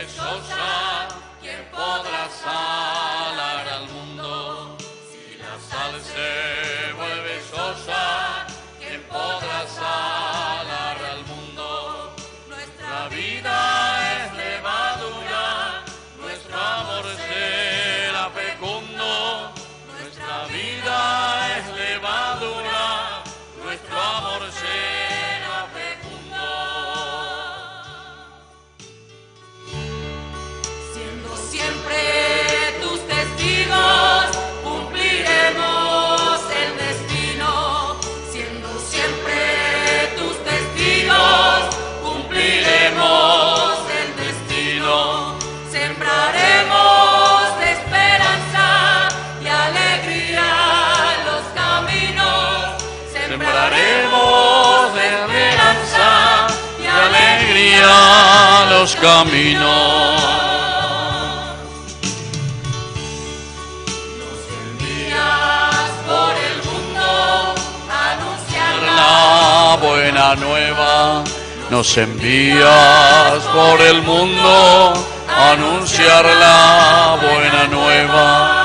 Speaker 2: vuelve sosa, ¿quién podrá salar al mundo? Si la sal se vuelve sosa, ¿quién podrá salar al mundo? Nuestra vida es levadura, nuestro amor será fecundo. Nuestra vida es levadura, nuestro amor será fecundo.
Speaker 6: Siendo siempre tus testigos, cumpliremos el destino. Siendo siempre tus testigos, cumpliremos el destino. Sembraremos de esperanza y alegría los caminos.
Speaker 2: Sembraremos de esperanza y alegría los caminos.
Speaker 6: Envías por el mundo a anunciar
Speaker 2: La buena nueva, nos envías por el mundo a anunciar la buena nueva.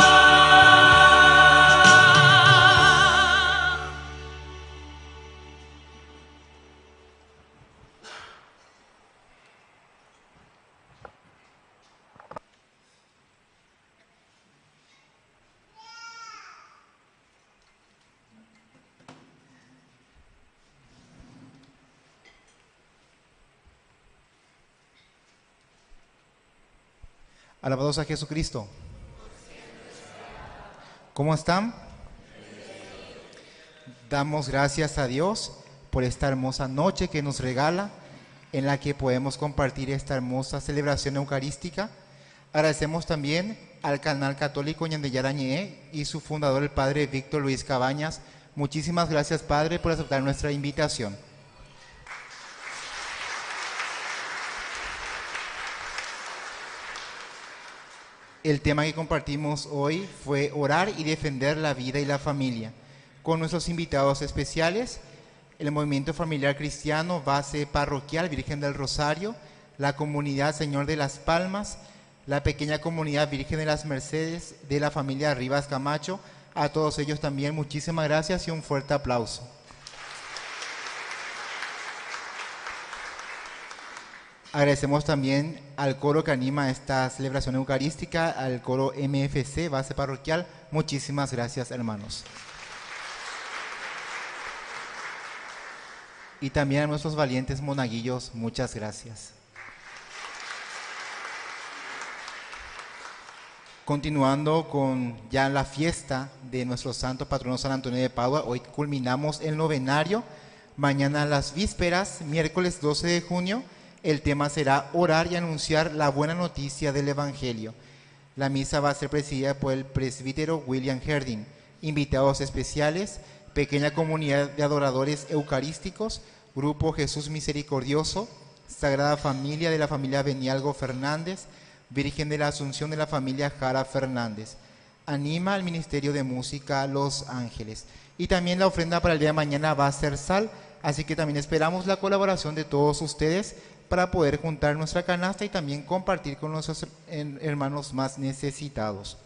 Speaker 7: Alabados a Jesucristo. ¿Cómo están? Damos gracias a Dios por esta hermosa noche que nos regala, en la que podemos compartir esta hermosa celebración eucarística. Agradecemos también al canal católico Ñandeyarañé y su fundador, el Padre Víctor Luis Cabañas. Muchísimas gracias, Padre, por aceptar nuestra invitación. El tema que compartimos hoy fue orar y defender la vida y la familia. Con nuestros invitados especiales, el Movimiento Familiar Cristiano, Base Parroquial Virgen del Rosario, la Comunidad Señor de las Palmas, la pequeña Comunidad Virgen de las Mercedes de la familia Rivas Camacho. A todos ellos también muchísimas gracias y un fuerte aplauso. Agradecemos también al coro que anima esta celebración eucarística, al coro MFC, Base Parroquial. Muchísimas gracias, hermanos. Y también a nuestros valientes monaguillos, muchas gracias. Continuando con ya la fiesta de nuestro santo patrono San Antonio de Padua, hoy culminamos el novenario. Mañana las vísperas, miércoles 12 de junio, el tema será orar y anunciar la buena noticia del Evangelio. La misa va a ser presidida por el presbítero William Herding. Invitados especiales, pequeña comunidad de adoradores eucarísticos, Grupo Jesús Misericordioso, Sagrada Familia de la familia Benialgo Fernández, Virgen de la Asunción de la familia Jara Fernández. Anima al Ministerio de Música Los Ángeles. Y también la ofrenda para el día de mañana va a ser sal, así que también esperamos la colaboración de todos ustedes para poder juntar nuestra canasta y también compartir con nuestros hermanos más necesitados.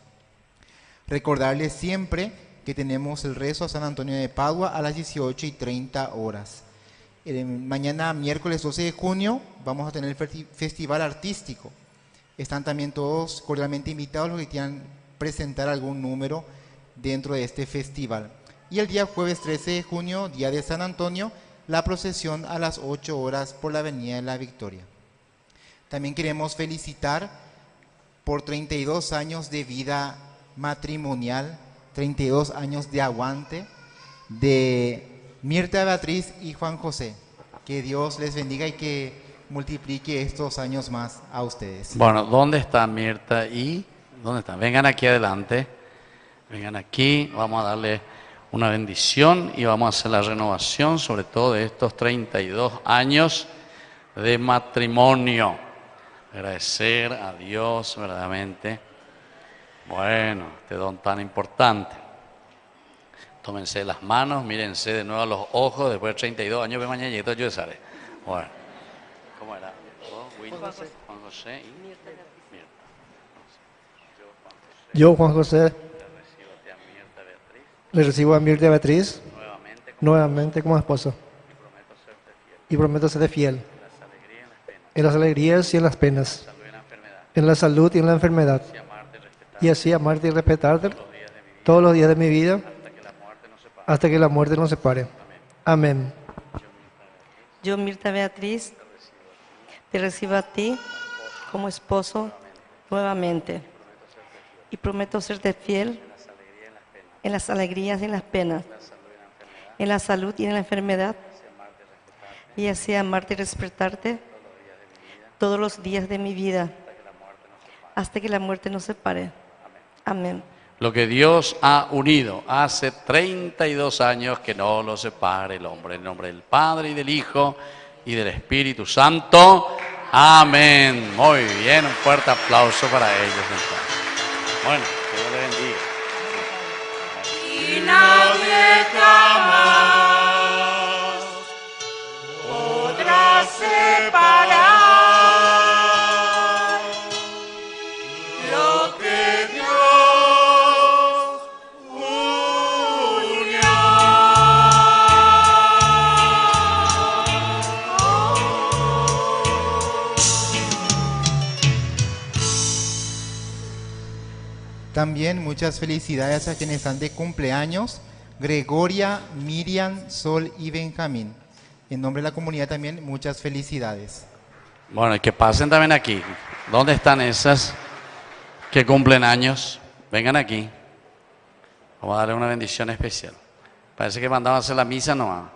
Speaker 7: Recordarles siempre que tenemos el rezo a San Antonio de Padua a las 18:30 horas. Mañana, miércoles 12 de junio, vamos a tener el festival artístico. Están también todos cordialmente invitados los que quieran presentar algún número dentro de este festival. Y el día jueves 13 de junio, día de San Antonio, la procesión a las 8 horas por la Avenida de la Victoria. También queremos felicitar por 32 años de vida matrimonial, 32 años de aguante de Mirta Beatriz y Juan José. Que Dios les bendiga y que multiplique estos años más a ustedes.
Speaker 2: Bueno, ¿dónde está Mirta y dónde están? Vengan aquí adelante, vengan aquí, vamos a darle una bendición y vamos a hacer la renovación sobre todo de estos 32 años de matrimonio. Agradecer a Dios verdaderamente, bueno, este don tan importante. Tómense las manos, mírense de nuevo a los ojos, después de 32 años, ve mañana y esto yo sale. Bueno, ¿cómo era? Juan José y Mirta.
Speaker 8: Yo, Juan José,
Speaker 2: Le recibo a Mirta Beatriz
Speaker 8: le recibo a Mirta Beatriz
Speaker 2: nuevamente
Speaker 8: como esposo
Speaker 2: y prometo serte fiel
Speaker 8: y prometo serte fiel
Speaker 2: en las alegrías y en las penas,
Speaker 8: en las alegrías y en la enfermedad,
Speaker 2: en la salud y en la enfermedad,
Speaker 8: y así amarte y respetarte
Speaker 2: todos los días de mi vida,
Speaker 8: todos los días de mi vida
Speaker 2: hasta que la muerte nos separe.
Speaker 8: hasta que la muerte nos separe. Amén.
Speaker 9: Yo, Mirta Beatriz, te recibo a ti como esposo nuevamente y prometo serte fiel en las alegrías y en las penas, en la salud y en la enfermedad, y así amarte y respetarte todos los días de mi vida, hasta que la muerte nos separe. Amén.
Speaker 2: Lo que Dios ha unido hace 32 años, que no lo separe el hombre. En nombre del Padre y del Hijo y del Espíritu Santo. Amén. Muy bien, un fuerte aplauso para ellos. Entonces. Bueno, que Dios les bendiga.
Speaker 6: Y nadie jamás podrá separar lo que Dios unió.
Speaker 7: También muchas felicidades a quienes están de cumpleaños: Gregoria, Miriam, Sol y Benjamín. En nombre de la comunidad también muchas felicidades.
Speaker 2: Bueno, y que pasen también aquí. ¿Dónde están esas que cumplen años? Vengan aquí. Vamos a darle una bendición especial. Parece que mandaban a hacer la misa nomás.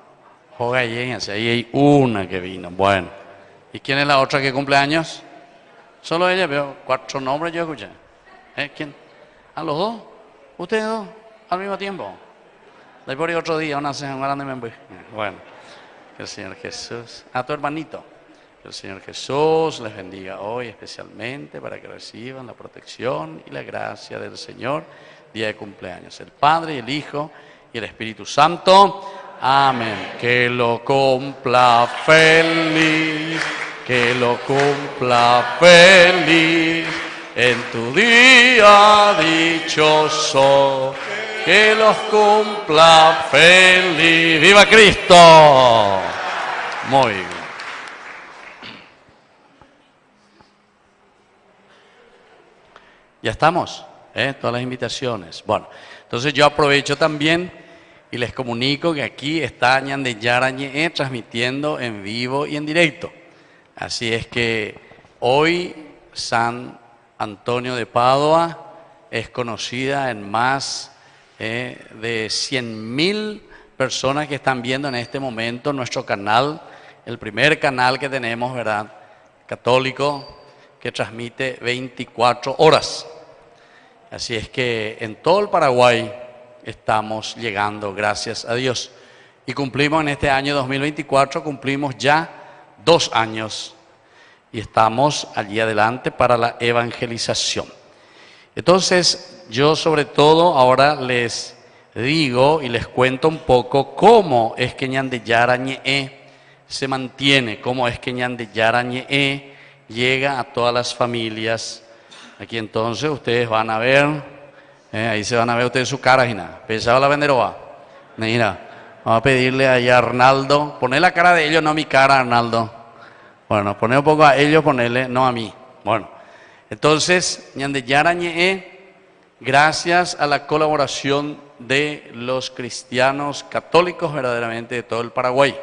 Speaker 2: Joga ahí, ahí hay una que vino. Bueno. ¿Y quién es la otra que cumple años? Solo ella, veo 4 nombres yo escuché. ¿Quién? ¿A los dos? ¿Ustedes dos? ¿Al mismo tiempo? De por ahí otro día, una cena grande me voy. Bueno, que el Señor Jesús, a tu hermanito, que el Señor Jesús les bendiga hoy especialmente para que reciban la protección y la gracia del Señor, día de cumpleaños. El Padre y el Hijo y el Espíritu Santo. Amén. Que lo cumpla feliz, que lo cumpla feliz. En tu día dichoso, que los cumpla feliz. ¡Viva Cristo! Muy bien. Ya estamos, todas las invitaciones. Bueno, entonces yo aprovecho también y les comunico que aquí está Ñande Yarañe transmitiendo en vivo y en directo. Así es que hoy San Antonio de Padua es conocida en más de 100.000 personas que están viendo en este momento nuestro canal, el primer canal que tenemos, ¿verdad? Católico, que transmite 24 horas. Así es que en todo el Paraguay estamos llegando, gracias a Dios. Y cumplimos en este año 2024, cumplimos ya 2 años. Y estamos allí adelante para la evangelización. Entonces, yo sobre todo ahora les digo y les cuento un poco cómo es que Ñande Yarañe se mantiene, cómo es que Ñande Yarañe llega a todas las familias. Aquí entonces ustedes van a ver, ahí se van a ver ustedes su cara, Gina. Pensaba la venderoa. Mira, vamos a pedirle a Arnaldo, poner la cara de ellos, no mi cara, Arnaldo. Bueno, poner un poco a ellos, ponerle, no a mí. Bueno, entonces, Ñande Yarañe, gracias a la colaboración de los cristianos católicos verdaderamente de todo el Paraguay.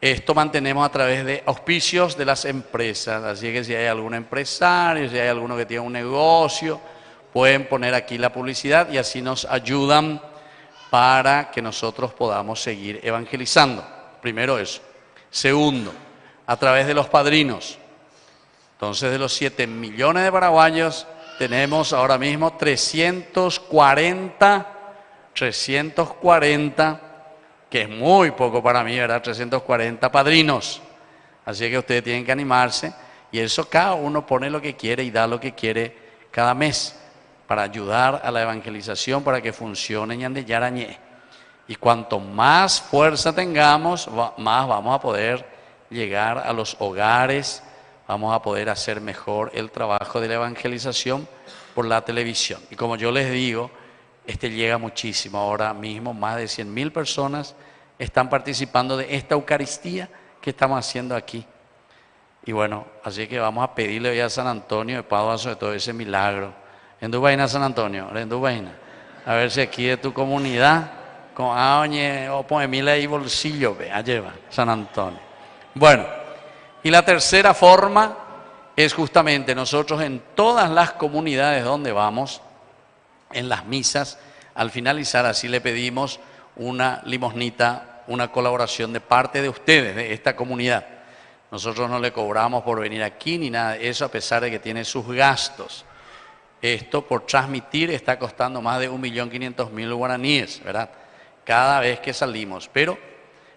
Speaker 2: Esto mantenemos a través de auspicios de las empresas. Así que si hay algún empresario, si hay alguno que tiene un negocio, pueden poner aquí la publicidad y así nos ayudan para que nosotros podamos seguir evangelizando. Primero eso. Segundo, a través de los padrinos. Entonces, de los 7 millones de paraguayos, tenemos ahora mismo 340, que es muy poco para mí, ¿verdad? 340 padrinos. Así que ustedes tienen que animarse. Y eso cada uno pone lo que quiere y da lo que quiere cada mes para ayudar a la evangelización, para que funcione Ñande Yarañe. Y cuanto más fuerza tengamos, más vamos a poder llegar a los hogares vamos a poder hacer mejor el trabajo de la evangelización por la televisión. Y como yo les digo, llega muchísimo. Ahora mismo más de 100.000 personas están participando de esta Eucaristía que estamos haciendo aquí. Y bueno, así que vamos a pedirle hoy a San Antonio de Padua sobre todo ese milagro. En Dubaina, San Antonio, en Dubaina. A ver si aquí de tu comunidad, con oye, o pone mil ahí bolsillo, vea, lleva, San Antonio. Bueno, y la tercera forma es justamente nosotros en todas las comunidades donde vamos, en las misas, al finalizar así le pedimos una limosnita, una colaboración de parte de ustedes, de esta comunidad. Nosotros no le cobramos por venir aquí ni nada de eso, a pesar de que tiene sus gastos. Esto por transmitir está costando más de 1.500.000 guaraníes, ¿verdad? Cada vez que salimos. Pero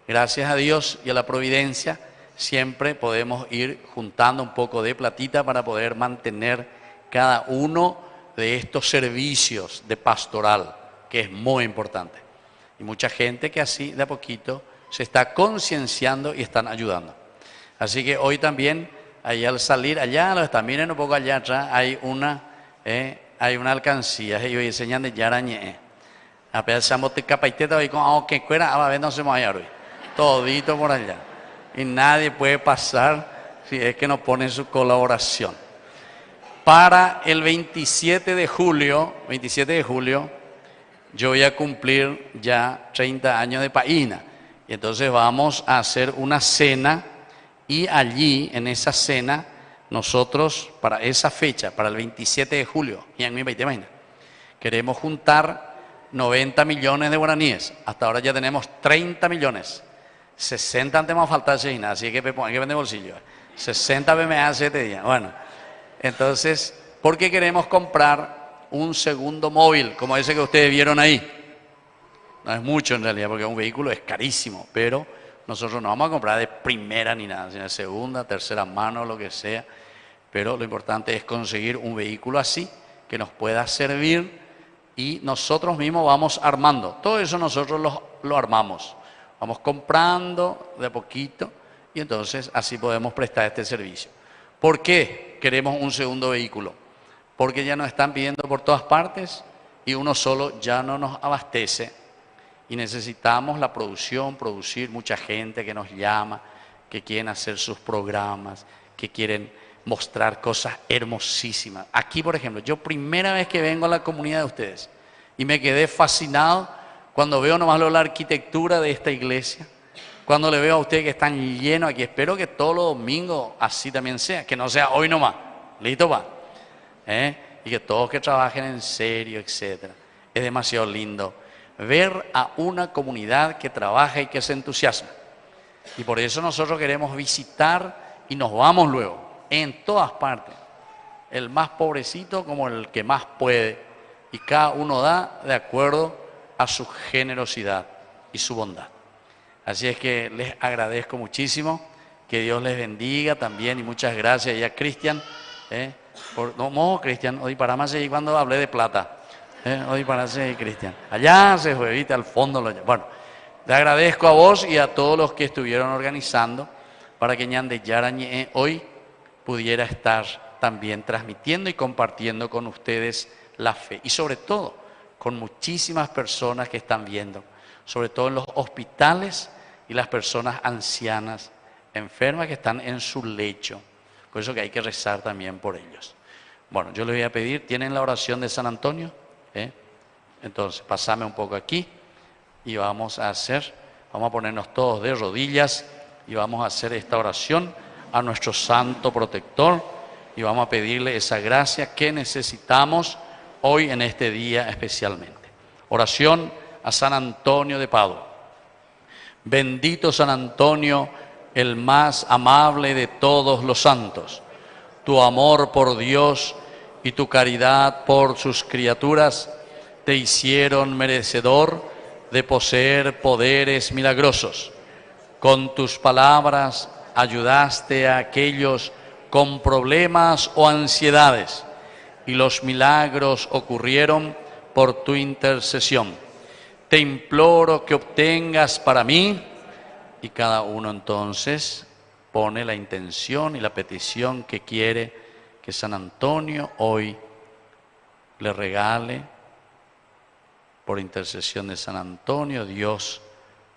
Speaker 2: gracias a Dios y a la providencia, siempre podemos ir juntando un poco de platita para poder mantener cada uno de estos servicios de pastoral, que es muy importante. Y mucha gente que así de a poquito se está concienciando y están ayudando. Así que hoy también, ahí al salir, allá, miren un poco allá atrás, hay una alcancía, ellos enseñan de Yarañe. Apenas te capaiteta hoy con aunque fuera, a ver, no se me vaya hoy. Todito por allá. Y nadie puede pasar si es que no ponen su colaboración. Para el 27 de julio, yo voy a cumplir ya 30 años de Paína. Y entonces vamos a hacer una cena. Y allí, en esa cena, nosotros, para esa fecha, para el 27 de julio, queremos juntar 90 millones de guaraníes. Hasta ahora ya tenemos 30 millones. 60 antes me va a faltar, así que hay que vender bolsillo. 60 me hace este día. Bueno, entonces, ¿por qué queremos comprar un segundo móvil, como ese que ustedes vieron ahí? No es mucho en realidad, porque un vehículo es carísimo, pero nosotros no vamos a comprar de primera ni nada, sino de segunda, tercera mano, lo que sea. Pero lo importante es conseguir un vehículo así, que nos pueda servir y nosotros mismos vamos armando. Todo eso nosotros lo armamos. Vamos comprando de a poquito y entonces así podemos prestar este servicio. ¿Por qué queremos un segundo vehículo? Porque ya nos están pidiendo por todas partes y uno solo ya no nos abastece. Y necesitamos la producir mucha gente que nos llama, que quieren hacer sus programas, que quieren mostrar cosas hermosísimas. Aquí, por ejemplo, yo primera vez que vengo a la comunidad de ustedes y me quedé fascinado cuando veo nomás la arquitectura de esta iglesia, cuando le veo a ustedes que están llenos aquí. Espero que todos los domingos así también sea, que no sea hoy nomás. ¿Listo, va? Y que todos que trabajen en serio, etcétera. Es demasiado lindo ver a una comunidad que trabaja y que se entusiasma. Y por eso nosotros queremos visitar y nos vamos luego, en todas partes. El más pobrecito como el que más puede. Y cada uno da de acuerdo a su generosidad y su bondad. Así es que les agradezco muchísimo. Que Dios les bendiga también y muchas gracias. Y a Cristian, Cristian, hoy para más seguir cuando hablé de plata. Hoy para seguir Cristian. Allá se fue, viste, al fondo. Bueno, le agradezco a vos y a todos los que estuvieron organizando para que Ñande Yarañe hoy pudiera estar también transmitiendo y compartiendo con ustedes la fe. Y sobre todo, con muchísimas personas que están viendo, sobre todo en los hospitales y las personas ancianas, enfermas que están en su lecho. Por eso que hay que rezar también por ellos. Bueno, yo les voy a pedir, ¿tienen la oración de San Antonio? Entonces, pasame un poco aquí y vamos a ponernos todos de rodillas y vamos a hacer esta oración a nuestro santo protector y vamos a pedirle esa gracia que necesitamos hoy en este día especialmente. Oración a San Antonio de Padua. Bendito San Antonio, el más amable de todos los santos. Tu amor por Dios y tu caridad por sus criaturas te hicieron merecedor de poseer poderes milagrosos. Con tus palabras ayudaste a aquellos con problemas o ansiedades y los milagros ocurrieron por tu intercesión. Te imploro que obtengas para mí y cada uno entonces pone la intención y la petición que quiere que San Antonio hoy le regale. Por intercesión de San Antonio, Dios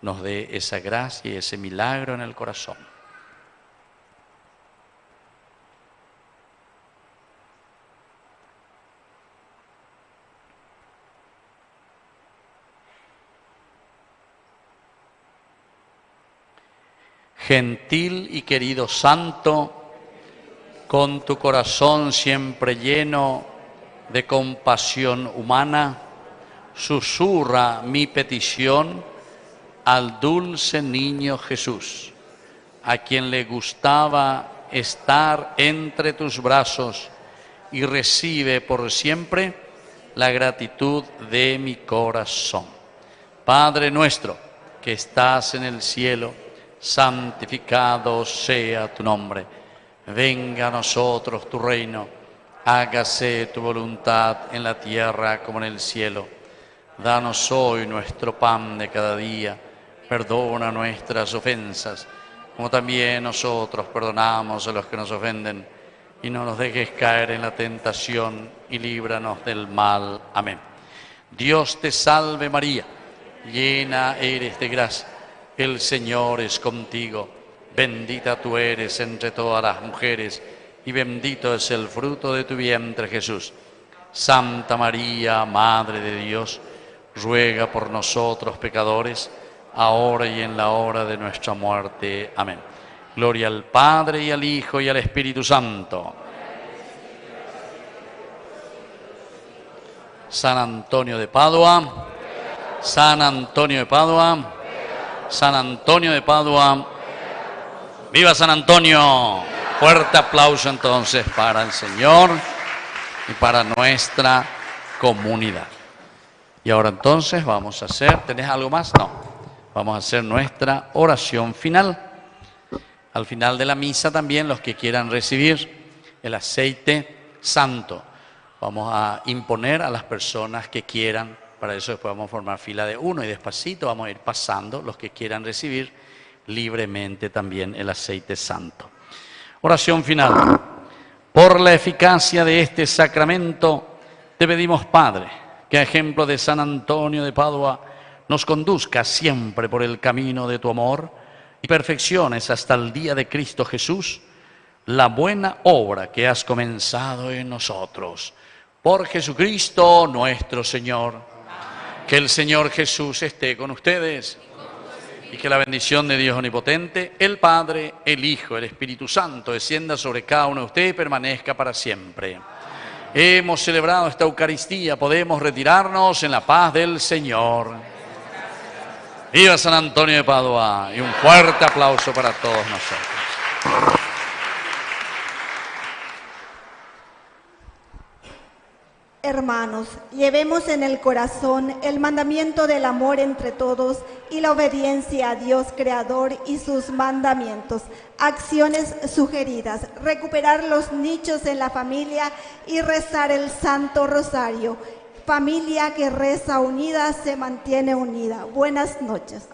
Speaker 2: nos dé esa gracia y ese milagro en el corazón. Gentil y querido Santo, con tu corazón siempre lleno de compasión humana, susurra mi petición al dulce niño Jesús, a quien le gustaba estar entre tus brazos, y recibe por siempre la gratitud de mi corazón. Padre nuestro, que estás en el cielo, santificado sea tu nombre. Venga a nosotros tu reino. Hágase tu voluntad en la tierra como en el cielo. Danos hoy nuestro pan de cada día. Perdona nuestras ofensas, como también nosotros perdonamos a los que nos ofenden. Y no nos dejes caer en la tentación, y líbranos del mal. Amén. Dios te salve María, llena eres de gracia. El Señor es contigo, bendita tú eres entre todas las mujeres, y bendito es el fruto de tu vientre, Jesús. Santa María, Madre de Dios, ruega por nosotros pecadores, ahora y en la hora de nuestra muerte. Amén. Gloria al Padre, y al Hijo, y al Espíritu Santo. San Antonio de Padua, San Antonio de Padua, San Antonio de Padua. ¡Viva San Antonio! Fuerte aplauso entonces para el Señor y para nuestra comunidad. Y ahora entonces vamos a hacer, ¿tenés algo más? No. Vamos a hacer nuestra oración final. Al final de la misa también los que quieran recibir el aceite santo. Vamos a imponer a las personas que quieran. Para eso después vamos a formar fila de uno y despacito vamos a ir pasando los que quieran recibir libremente también el aceite santo. Oración final. Por la eficacia de este sacramento te pedimos, Padre, que a ejemplo de San Antonio de Padua nos conduzca siempre por el camino de tu amor y perfecciones hasta el día de Cristo Jesús la buena obra que has comenzado en nosotros. Por Jesucristo nuestro Señor. Que el Señor Jesús esté con ustedes y que la bendición de Dios Omnipotente, el Padre, el Hijo, el Espíritu Santo, descienda sobre cada uno de ustedes y permanezca para siempre. Hemos celebrado esta Eucaristía, podemos retirarnos en la paz del Señor. ¡Viva San Antonio de Padua! Y un fuerte aplauso para todos nosotros.
Speaker 4: Hermanos, llevemos en el corazón el mandamiento del amor entre todos y la obediencia a Dios Creador y sus mandamientos. Acciones sugeridas: recuperar los nichos en la familia y rezar el Santo Rosario. Familia que reza unida se mantiene unida. Buenas noches.